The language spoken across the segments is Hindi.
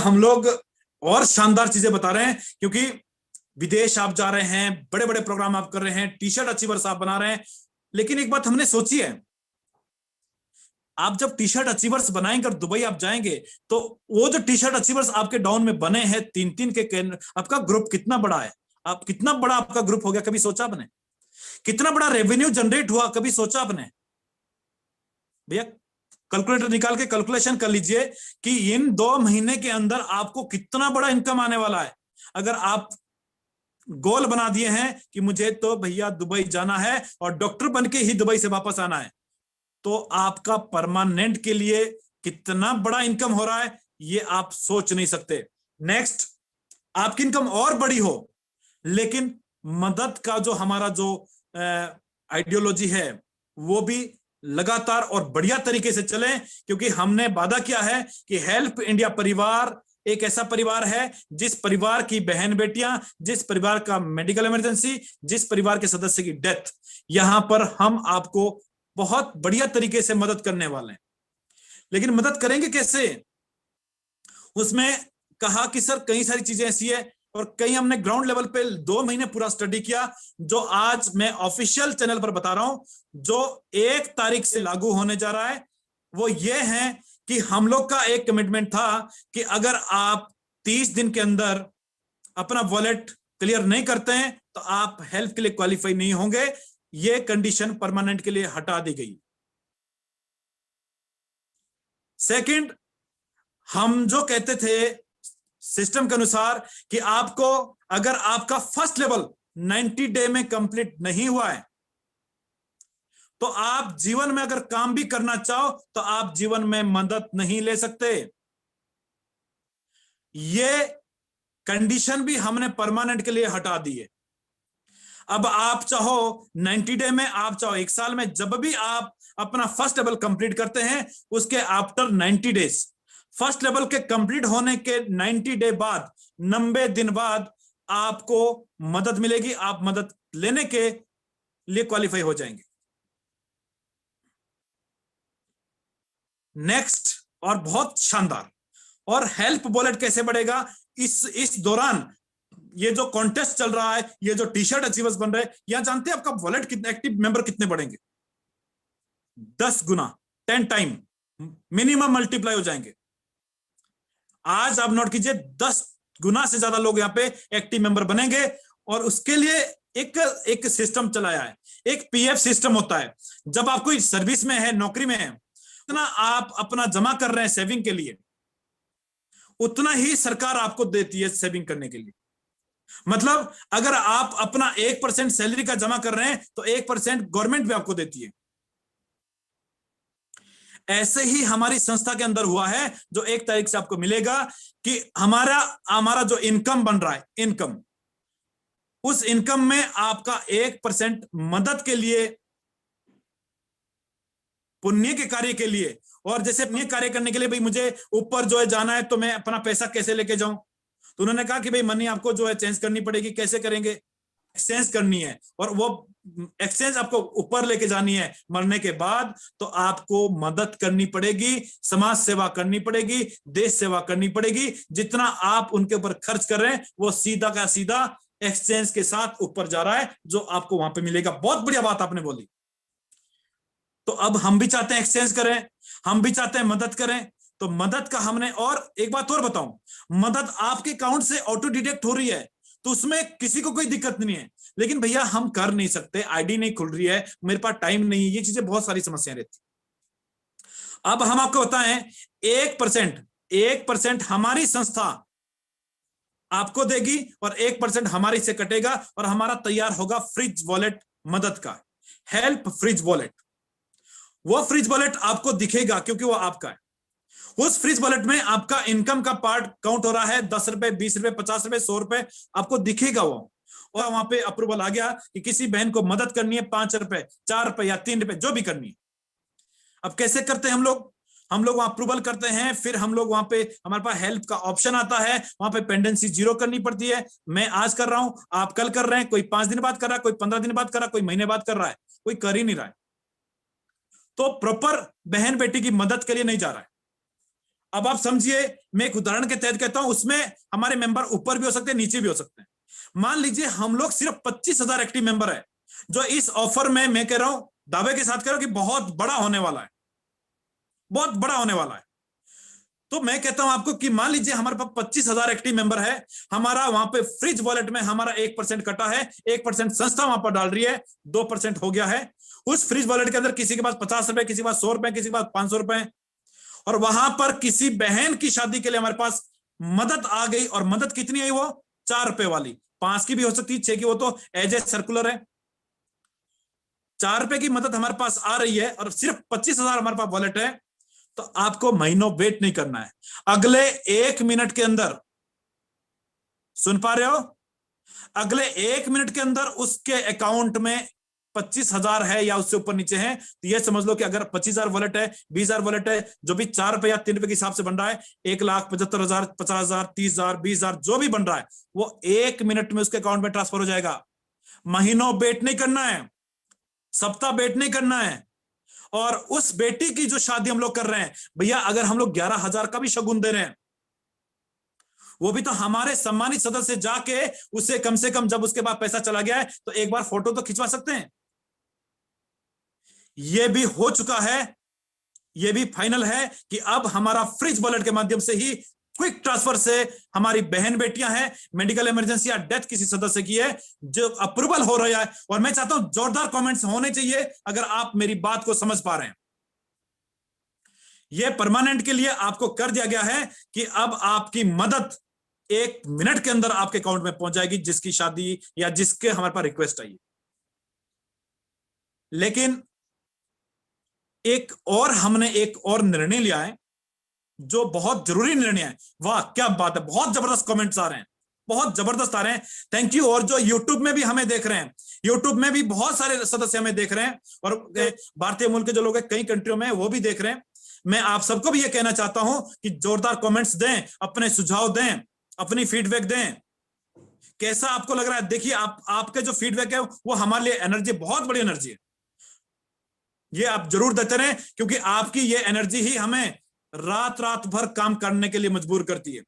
हम लोग और शानदार चीजें बता रहे हैं, क्योंकि विदेश आप जा रहे हैं, बड़े बड़े प्रोग्राम आप कर रहे हैं, टी शर्ट अचीवर्स आप बना रहे हैं। लेकिन एक बात हमने सोची है, आप जब टी शर्ट अचीवर्स बनाएंगे और दुबई आप जाएंगे, तो वो जो टी शर्ट अचीवर्स आपके डाउन में बने हैं, 3-3 के आपका ग्रुप कितना बड़ा है, आप कितना बड़ा आपका ग्रुप हो गया, कभी सोचा आपने? कितना बड़ा रेवेन्यू जनरेट हुआ, कभी सोचा आपने? भैया कैलकुलेटर निकाल के कैलकुलेशन कर लीजिए कि इन 2 महीने के अंदर आपको कितना बड़ा इनकम आने वाला है। अगर आप गोल बना दिए हैं कि मुझे तो भैया दुबई जाना है और डॉक्टर बन के ही दुबई से वापस आना है, तो आपका परमानेंट के लिए कितना बड़ा इनकम हो रहा है ये आप सोच नहीं सकते। नेक्स्ट, आपकी इनकम और बड़ी हो, लेकिन मदद का जो हमारा जो आइडियोलॉजी है वो भी लगातार और बढ़िया तरीके से चले, क्योंकि हमने वादा किया है कि हेल्प इंडिया परिवार एक ऐसा परिवार है जिस परिवार की बहन बेटियां, जिस परिवार का मेडिकल इमरजेंसी, जिस परिवार के सदस्य की डेथ, यहां पर हम आपको बहुत बढ़िया तरीके से मदद करने वाले हैं। लेकिन मदद करेंगे कैसे? उसमें कहा कि सर कई सारी चीजें ऐसी है, और कई हमने ग्राउंड लेवल पे 2 महीने पूरा स्टडी किया, जो आज मैं ऑफिशियल चैनल पर बता रहा हूं, जो 1 तारीख से लागू होने जा रहा है। वो ये है कि हम लोग का एक कमिटमेंट था कि अगर आप 30 दिन के अंदर अपना वॉलेट क्लियर नहीं करते हैं तो आप हेल्प के लिए क्वालिफाई नहीं होंगे। ये कंडीशन परमानेंट के लिए हटा दी गई। सेकंड, हम जो कहते थे सिस्टम के अनुसार कि आपको अगर आपका फर्स्ट लेवल 90 डे में कंप्लीट नहीं हुआ है, तो आप जीवन में अगर काम भी करना चाहो तो आप जीवन में मदद नहीं ले सकते। ये कंडीशन भी हमने परमानेंट के लिए हटा दी है। अब आप चाहो 90 डे में, आप चाहो 1 साल में, जब भी आप अपना फर्स्ट लेवल कंप्लीट करते हैं, उसके आफ्टर 90 डेज, फर्स्ट लेवल के कंप्लीट होने के 90 डे बाद, 90 दिन बाद आपको मदद मिलेगी, आप मदद लेने के लिए क्वालिफाई हो जाएंगे। नेक्स्ट, और बहुत शानदार, और हेल्प वॉलेट कैसे बढ़ेगा इस दौरान, ये जो कॉन्टेस्ट चल रहा है, ये जो टी शर्ट अचीवर्स बन रहे हैं, यहां जानते हैं आपका वॉलेट कितने, एक्टिव मेंबर कितने बढ़ेंगे? 10 गुना, 10 टाइम मिनिमम मल्टीप्लाई हो जाएंगे। आज आप नोट कीजिए, 10 गुना से ज्यादा लोग यहाँ पे एक्टिव मेंबर बनेंगे। और उसके लिए एक सिस्टम चलाया है, एक पीएफ सिस्टम होता है। जब आप कोई सर्विस में है, नौकरी में है, उतना आप अपना जमा कर रहे हैं सेविंग के लिए, उतना ही सरकार आपको देती है सेविंग करने के लिए। मतलब अगर आप अपना 1% सैलरी का जमा कर रहे हैं तो 1% गवर्नमेंट भी आपको देती है। ऐसे ही हमारी संस्था के अंदर हुआ है, जो 1 तारीख से आपको मिलेगा कि हमारा जो इनकम बन रहा है, इनकम, उस इनकम में आपका 1% मदद के लिए, पुण्य के कार्य के लिए। और जैसे पुण्य कार्य करने के लिए भाई मुझे ऊपर जो है जाना है, तो मैं अपना पैसा कैसे लेके जाऊं? तो उन्होंने कहा कि भाई मनी आपको जो है चेंज करनी पड़ेगी। कैसे करेंगे? एक्सचेंज करनी है, और वो एक्सचेंज आपको ऊपर लेके जानी है मरने के बाद, तो आपको मदद करनी पड़ेगी, समाज सेवा करनी पड़ेगी, देश सेवा करनी पड़ेगी। जितना आप उनके ऊपर खर्च कर रहे हैं वो सीधा का सीधा एक्सचेंज के साथ ऊपर जा रहा है, जो आपको वहां पे मिलेगा। बहुत बढ़िया बात आपने बोली। तो अब हम भी चाहते हैं एक्सचेंज करें, हम भी चाहते हैं मदद करें। तो मदद का हमने, और एक बात और बताऊं, मदद आपके अकाउंट से ऑटो डिडक्ट हो रही है, तो उसमें किसी को कोई दिक्कत नहीं है। लेकिन भैया हम कर नहीं सकते, आईडी नहीं खुल रही है, मेरे पास टाइम नहीं है, ये चीजें बहुत सारी समस्याएं रहती। अब हम आपको बताएं, 1% हमारी संस्था आपको देगी और 1% हमारी से कटेगा, और हमारा तैयार होगा फ्रिज वॉलेट मदद का, हेल्प फ्रिज वॉलेट। वो फ्रिज वॉलेट आपको दिखेगा क्योंकि वो आपका है। उस फ्रिज वॉलेट में आपका इनकम का पार्ट काउंट हो रहा है, 10 रुपए, 20 रुपए, 50 रुपए, 100 रुपए, आपको दिखेगा वो। और वहां पे अप्रूवल आ गया कि किसी बहन को मदद करनी है, 5 रुपए, 4 रुपए या 3 रुपए, जो भी करनी है। अब कैसे करते हैं हम लोग वहां अप्रूवल करते हैं, फिर हम लोग वहां पे, हमारे पास हेल्प का ऑप्शन आता है, वहां पे पेंडेंसी 0 करनी पड़ती है। मैं आज कर रहा हूं, आप कल कर रहे हैं, कोई 5 दिन बाद कर रहा है, कोई 15 दिन बाद कर रहा है, कोई महीने बाद कर रहा है, कोई कर ही नहीं रहा है। तो प्रॉपर बहन बेटी की मदद के लिए नहीं जा रहा है। अब आप समझिए, मैं एक उदाहरण के तहत कहता हूं, उसमें हमारे मेंबर ऊपर भी हो सकते हैं, नीचे भी हो सकते हैं। मान लीजिए हम लोग सिर्फ 25,000 एक्टिव मेंबर है, जो इस ऑफर में मैं कह रहा हूं, दावे के साथ कह रहा हूं कि बहुत बड़ा होने वाला है, बहुत बड़ा होने वाला है। तो मैं कहता हूं आपको कि मान लीजिए हमारे पास 25,000 एक्टिव मेंबर है, हमारा वहां पे फ्रिज वॉलेट में हमारा 1% कटा है, 1% संस्था वहां पर डाल रही है, 2% हो गया है। उस फ्रिज वॉलेट के अंदर किसी के पास 50 रुपए, किसी के पास 100 रुपए, किसी के पास 500 रुपए, और वहां पर किसी बहन की शादी के लिए हमारे पास मदद आ गई, और मदद कितनी आई? वो 4 रुपए वाली, 5 की भी हो सकती है, 6 की, वो तो एज ए सर्कुलर है। 4 रुपए की मदद हमारे पास आ रही है और सिर्फ 25,000 हमारे पास वॉलेट है, तो आपको महीनों वेट नहीं करना है। अगले 1 मिनट के अंदर, सुन पा रहे हो, अगले 1 मिनट के अंदर उसके अकाउंट में 25,000 है या उससे ऊपर नीचे है, तो ये समझ लो कि अगर 25,000 वॉलेट है, 20,000 वॉलेट है, जो भी 4 रुपए या 3 रुपए के हिसाब से बन रहा है, 1,75,000, 50,000, 30,000, 20,000 जो भी बन रहा है, वो 1 मिनट में उसके अकाउंट में ट्रांसफर हो जाएगा। महीनों वेट नहीं करना है, सप्ताह वेट नहीं करना है। और उस बेटी की जो शादी हम लोग कर रहे हैं, भैया अगर हम लोग 11,000 का भी शगुन दे रहे हैं, वो भी तो हमारे सम्मानित सदस्य जाके उसे कम से कम, जब उसके बाद पैसा चला गया है, तो एक बार फोटो तो खिंचवा सकते हैं। ये भी हो चुका है, ये भी फाइनल है कि अब हमारा फ्रिज वॉलेट के माध्यम से ही क्विक ट्रांसफर से हमारी बहन बेटियां हैं, मेडिकल इमरजेंसी या डेथ किसी सदस्य की है, जो अप्रूवल हो रहा है। और मैं चाहता हूं जोरदार कमेंट्स होने चाहिए अगर आप मेरी बात को समझ पा रहे हैं। यह परमानेंट के लिए आपको कर दिया गया है कि अब आपकी मदद 1 मिनट के अंदर आपके अकाउंट में पहुंच जाएगी, जिसकी शादी या जिसके हमारे पास रिक्वेस्ट आई। लेकिन हमने एक और निर्णय लिया है, जो बहुत जरूरी निर्णय है। वाह क्या बात है, बहुत जबरदस्त कमेंट्स आ रहे हैं, बहुत जबरदस्त आ रहे हैं, थैंक यू। और जो यूट्यूब में भी हमें देख रहे हैं, यूट्यूब में भी बहुत सारे सदस्य हमें देख रहे हैं, और भारतीय मूल के जो लोग हैं कई कंट्रियों में, वो भी देख रहे हैं। मैं आप सबको भी ये कहना चाहता हूं कि जोरदार कमेंट्स दें, अपने सुझाव दें, अपनी फीडबैक दें। कैसा आपको लग रहा है? देखिए, आपके जो फीडबैक है वो हमारे लिए एनर्जी, बहुत बड़ी एनर्जी है। ये आप जरूर देते रहें, क्योंकि आपकी ये एनर्जी ही हमें रात रात भर काम करने के लिए मजबूर करती है।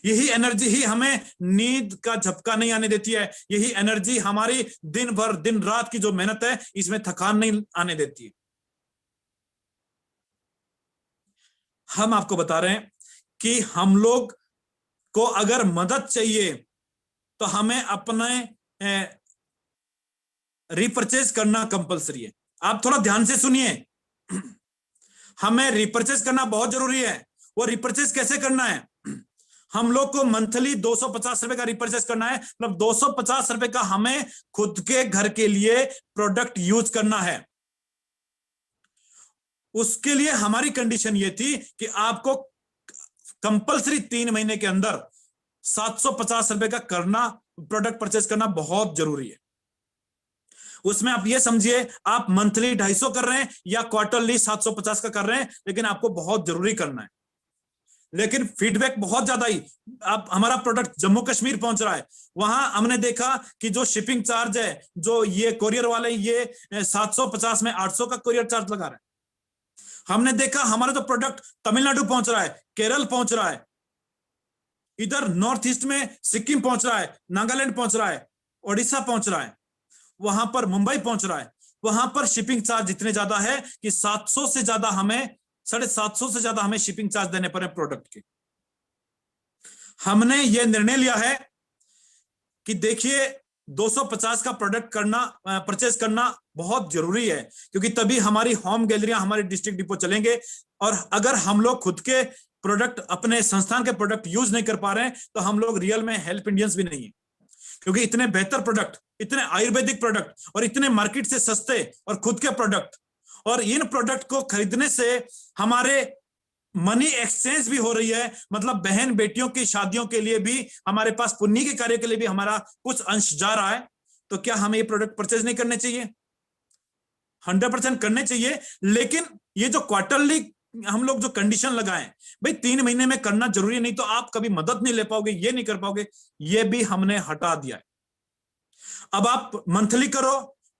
यही एनर्जी ही हमें नींद का झपका नहीं आने देती है। यही एनर्जी हमारी दिन भर, दिन रात की जो मेहनत है, इसमें थकान नहीं आने देती है। हम आपको बता रहे हैं कि हम लोग को अगर मदद चाहिए तो हमें अपने रिपर्चेज करना कंपलसरी है। आप थोड़ा ध्यान से सुनिए, हमें रिपर्चेज करना बहुत जरूरी है। वो रिपर्चेज कैसे करना है? हम लोग को मंथली 250 रुपए का रिपर्चेज करना है, मतलब 250 रुपए का हमें खुद के घर के लिए प्रोडक्ट यूज करना है। उसके लिए हमारी कंडीशन ये थी कि आपको कंपलसरी 3 महीने के अंदर 750 रुपए का करना, प्रोडक्ट परचेज करना बहुत जरूरी है। उसमें आप ये समझिए, आप मंथली 250 कर रहे हैं या क्वार्टरली 750 का कर रहे हैं, लेकिन आपको बहुत जरूरी करना है। लेकिन फीडबैक बहुत ज्यादा ही, अब हमारा प्रोडक्ट जम्मू कश्मीर पहुंच रहा है, वहां हमने देखा कि जो शिपिंग चार्ज है, जो ये कोरियर वाले ये 750 में 800 का कोरियर चार्ज लगा रहे हैं। हमने देखा हमारा जो प्रोडक्ट तमिलनाडु पहुंच रहा है, केरल पहुंच रहा है, इधर नॉर्थ ईस्ट में सिक्किम पहुंच रहा है, नागालैंड पहुंच रहा है, ओडिशा पहुंच रहा है, वहां पर मुंबई पहुंच रहा है, वहां पर शिपिंग चार्ज इतने ज्यादा है कि 700 से ज्यादा हमें, 750 से ज्यादा हमें शिपिंग चार्ज देने पड़े प्रोडक्ट के। हमने ये निर्णय लिया है कि देखिए 250 का प्रोडक्ट करना, परचेज करना बहुत जरूरी है, क्योंकि तभी हमारी होम गैलरियां, हमारे डिस्ट्रिक्ट डिपो चलेंगे। और अगर हम लोग खुद के प्रोडक्ट, अपने संस्थान के प्रोडक्ट यूज नहीं कर पा रहे हैं, तो हम लोग रियल में हेल्प इंडियंस भी नहीं है। क्योंकि इतने बेहतर प्रोडक्ट, इतने आयुर्वेदिक प्रोडक्ट और इतने मार्केट से सस्ते और खुद के प्रोडक्ट, और इन प्रोडक्ट को खरीदने से हमारे मनी एक्सचेंज भी हो रही है, मतलब बहन बेटियों की शादियों के लिए भी, हमारे पास पुण्य के कार्य के लिए भी हमारा कुछ अंश जा रहा है। तो क्या हमें ये प्रोडक्ट परचेज नहीं करने चाहिए? 100% करने चाहिए। लेकिन ये जो क्वार्टरली हम लोग जो कंडीशन लगाएं, भाई 3 महीने में करना जरूरी नहीं, तो आप कभी मदद नहीं ले पाओगे, ये नहीं कर पाओगे, ये भी हमने हटा दिया है। अब आप मंथली करो,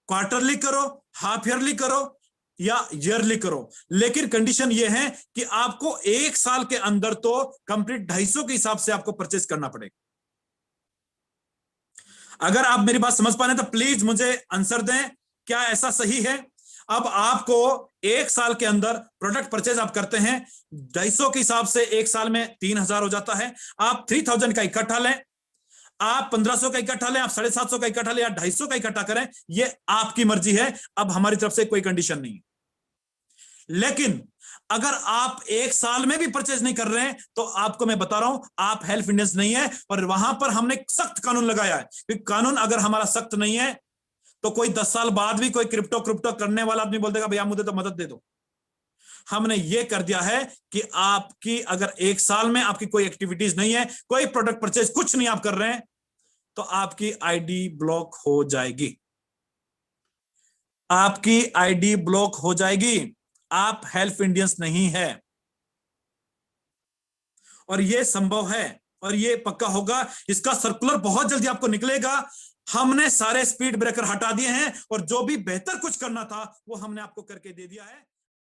क्वार्टरली करो, हाफ ईयरली करो, या ईयरली करो, लेकिन कंडीशन ये है कि आपको 1 साल के अंदर तो कंप्लीट 250 के हिसाब से आपको परचेज करना पड़ेगा। अगर आप मेरी बात समझ पा रहे हैं तो प्लीज मुझे आंसर दें, क्या ऐसा सही है? अब आपको 1 साल के अंदर प्रोडक्ट परचेज आप करते हैं 250 के हिसाब से, 1 साल में 3000 हो जाता है। आप 3000 का इकट्ठा लें, आप 1500 का इकट्ठा लें, आप 750 का इकट्ठा लें या 250 का इकट्ठा करें, ये आपकी मर्जी है। अब हमारी तरफ से कोई कंडीशन नहीं है। लेकिन अगर आप 1 साल में भी परचेज नहीं कर रहे हैं तो आपको मैं बता रहा हूं, आप हेल्प इंडेंस नहीं है। और वहां पर हमने सख्त कानून लगाया है, क्योंकि कानून अगर हमारा सख्त नहीं है तो कोई 10 साल बाद भी कोई क्रिप्टो करने वाला आदमी बोल देगा भैया मुझे तो मदद दे दो। हमने ये कर दिया है कि आपकी अगर 1 साल में आपकी कोई एक्टिविटीज नहीं है, कोई प्रोडक्ट परचेज कुछ नहीं आप कर रहे हैं, तो आपकी आईडी ब्लॉक हो जाएगी। आपकी आईडी ब्लॉक हो जाएगी। आप हेल्प इंडियंस नहीं है, और ये संभव है और ये पक्का होगा। इसका सर्कुलर बहुत जल्दी आपको निकलेगा। हमने सारे स्पीड ब्रेकर हटा दिए हैं और जो भी बेहतर कुछ करना था वो हमने आपको करके दे दिया है।